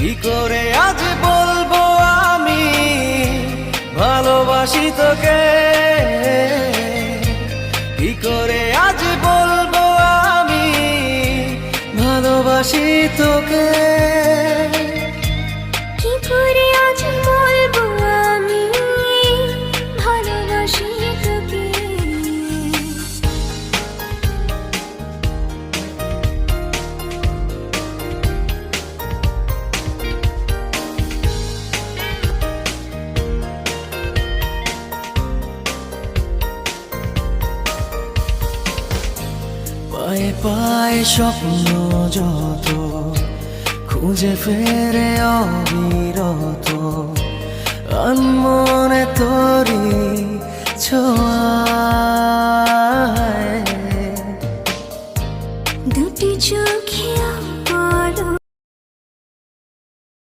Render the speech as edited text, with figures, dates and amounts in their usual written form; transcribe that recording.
কি করে আজ বলবো আমি ভালোবাসি তোকে, কি করে আজ বলবো আমি ভালোবাসি তোকে, কি করে আজ বলবো আমি ভালোবাসি তোকে। পায়ে পায়ে স্বপ্ন যত খুঁজে ফেরে অবিরত, আনমনে তোরি ছোঁয়ায় দুটি চোখ